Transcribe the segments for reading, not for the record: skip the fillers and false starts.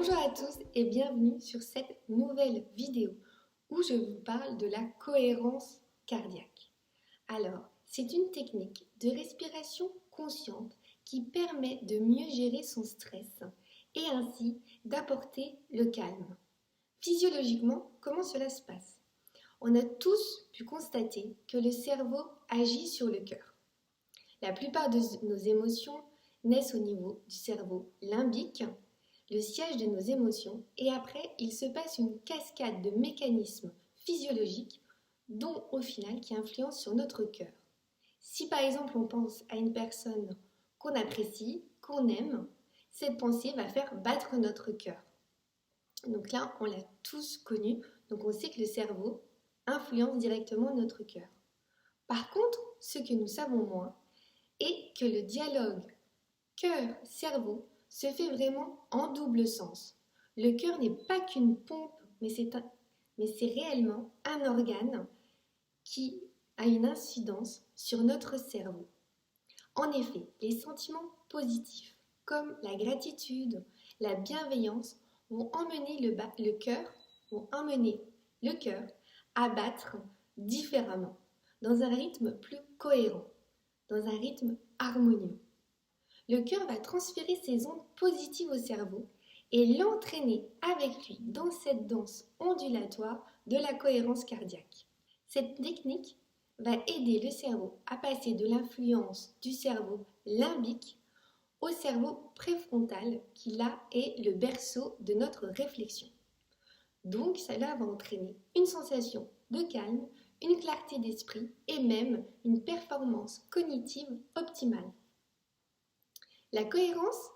Bonjour à tous et bienvenue sur cette nouvelle vidéo où je vous parle de la cohérence cardiaque. Alors, c'est une technique de respiration consciente qui permet de mieux gérer son stress et ainsi d'apporter le calme. Physiologiquement, comment cela se passe? On a tous pu constater que le cerveau agit sur le cœur. La plupart de nos émotions naissent au niveau du cerveau limbique, le siège de nos émotions, et après, il se passe une cascade de mécanismes physiologiques, dont au final qui influencent sur notre cœur. Si par exemple on pense à une personne qu'on apprécie, qu'on aime, cette pensée va faire battre notre cœur. Donc là, on l'a tous connu, donc on sait que le cerveau influence directement notre cœur. Par contre, ce que nous savons moins est que le dialogue cœur-cerveau se fait vraiment en double sens. Le cœur n'est pas qu'une pompe, mais c'est réellement un organe qui a une incidence sur notre cerveau. En effet, les sentiments positifs, comme la gratitude, la bienveillance, vont emmener le cœur à battre différemment, dans un rythme plus cohérent, dans un rythme harmonieux. Le cœur va transférer ses ondes positives au cerveau et l'entraîner avec lui dans cette danse ondulatoire de la cohérence cardiaque. Cette technique va aider le cerveau à passer de l'influence du cerveau limbique au cerveau préfrontal qui là est le berceau de notre réflexion. Donc cela va entraîner une sensation de calme, une clarté d'esprit et même une performance cognitive optimale. La cohérence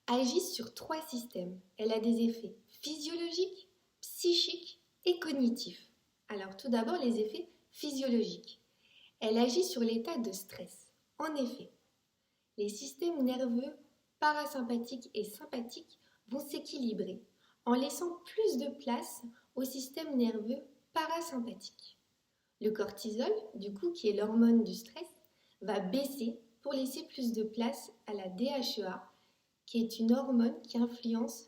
agit sur 3 systèmes. Elle a des effets physiologiques, psychiques et cognitifs. Alors tout d'abord les effets physiologiques. Elle agit sur l'état de stress. En effet, les systèmes nerveux parasympathiques et sympathiques vont s'équilibrer en laissant plus de place au système nerveux parasympathique. Le cortisol, du coup, qui est l'hormone du stress, va baisser pour laisser plus de place à la DHEA, qui est une hormone qui influence,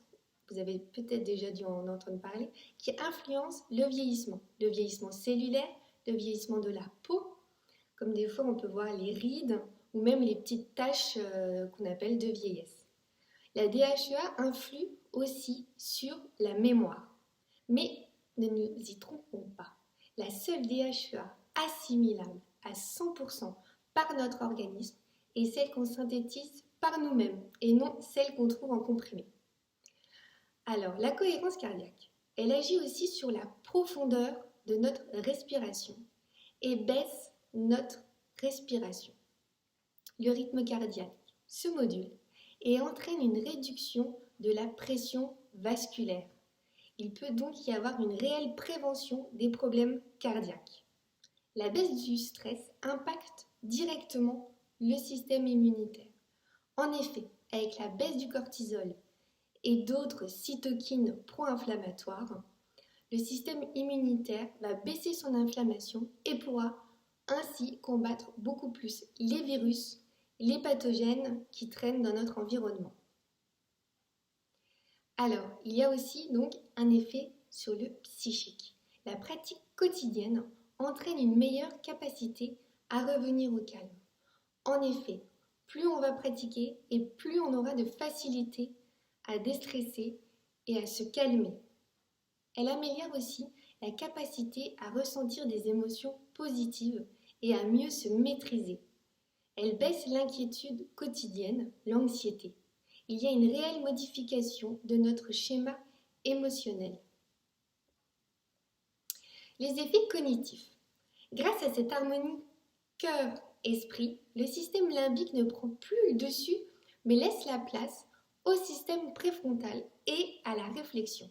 vous avez peut-être déjà dû en entendre parler, qui influence le vieillissement cellulaire, le vieillissement de la peau, comme des fois on peut voir les rides ou même les petites taches qu'on appelle de vieillesse. La DHEA influe aussi sur la mémoire, mais ne nous y trompons pas. La seule DHEA assimilable à 100% par notre organisme est celle qu'on synthétise par nous-mêmes et non celle qu'on trouve en comprimé. Alors, la cohérence cardiaque, elle agit aussi sur la profondeur de notre respiration et baisse notre respiration. Le rythme cardiaque se module et entraîne une réduction de la pression vasculaire. Il peut donc y avoir une réelle prévention des problèmes cardiaques. La baisse du stress impacte directement le système immunitaire. En effet, avec la baisse du cortisol et d'autres cytokines pro-inflammatoires, le système immunitaire va baisser son inflammation et pourra ainsi combattre beaucoup plus les virus, les pathogènes qui traînent dans notre environnement. Alors, il y a aussi donc un effet sur le psychique. La pratique quotidienne entraîne une meilleure capacité à revenir au calme. En effet, plus on va pratiquer et plus on aura de facilité à déstresser et à se calmer. Elle améliore aussi la capacité à ressentir des émotions positives et à mieux se maîtriser. Elle baisse l'inquiétude quotidienne, l'anxiété. Il y a une réelle modification de notre schéma émotionnel. Les effets cognitifs. Grâce à cette harmonie cœur-esprit, le système limbique ne prend plus le dessus, mais laisse la place au système préfrontal et à la réflexion.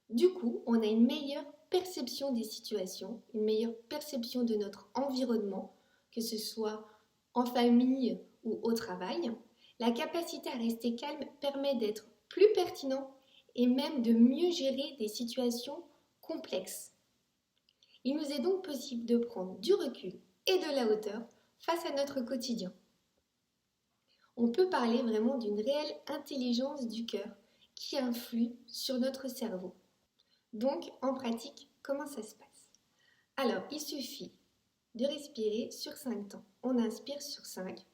Du coup, on a une meilleure perception des situations, une meilleure perception de notre environnement, que ce soit en famille ou au travail. La capacité à rester calme permet d'être plus pertinent et même de mieux gérer des situations complexes. Il nous est donc possible de prendre du recul et de la hauteur face à notre quotidien. On peut parler vraiment d'une réelle intelligence du cœur qui influent sur notre cerveau. Donc, en pratique, comment ça se passe? Alors, il suffit de respirer sur 5 temps. On inspire sur 5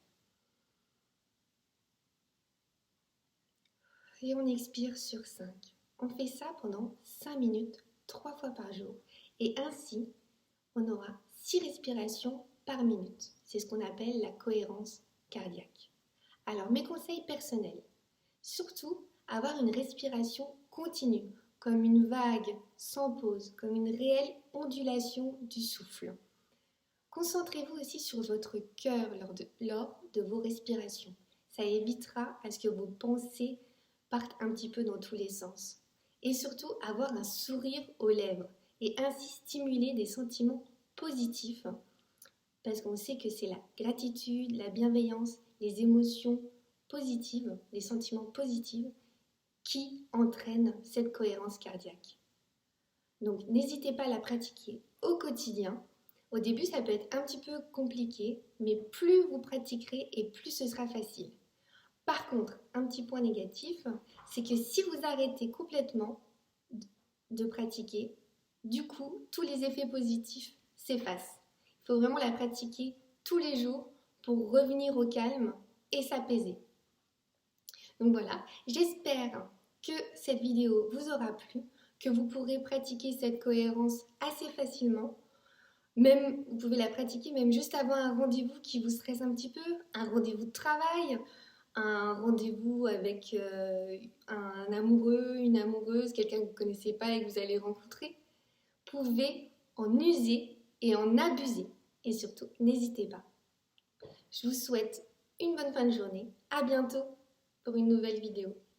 et on expire sur 5. On fait ça pendant 5 minutes, 3 fois par jour. Et ainsi, on aura 6 respirations par minute. C'est ce qu'on appelle la cohérence cardiaque. Alors, mes conseils personnels. Surtout, avoir une respiration continue, comme une vague sans pause, comme une réelle ondulation du souffle. Concentrez-vous aussi sur votre cœur lors de vos respirations. Ça évitera à ce que vos pensées partent un petit peu dans tous les sens. Et surtout, avoir un sourire aux lèvres et ainsi stimuler des sentiments positifs parce qu'on sait que c'est la gratitude, la bienveillance, les émotions positives, les sentiments positifs qui entraînent cette cohérence cardiaque. Donc n'hésitez pas à la pratiquer au quotidien. Au début, ça peut être un petit peu compliqué, mais plus vous pratiquerez et plus ce sera facile. Par contre, un petit point négatif, c'est que si vous arrêtez complètement de pratiquer, du coup, tous les effets positifs s'effacent. Il faut vraiment la pratiquer tous les jours pour revenir au calme et s'apaiser. Donc voilà, j'espère que cette vidéo vous aura plu, que vous pourrez pratiquer cette cohérence assez facilement. Même, vous pouvez la pratiquer même juste avant un rendez-vous qui vous stresse un petit peu, un rendez-vous de travail, un rendez-vous avec un amoureux, une amoureuse, quelqu'un que vous ne connaissez pas et que vous allez rencontrer. Vous pouvez en user et en abuser. Et surtout, n'hésitez pas. Je vous souhaite une bonne fin de journée. À bientôt pour une nouvelle vidéo.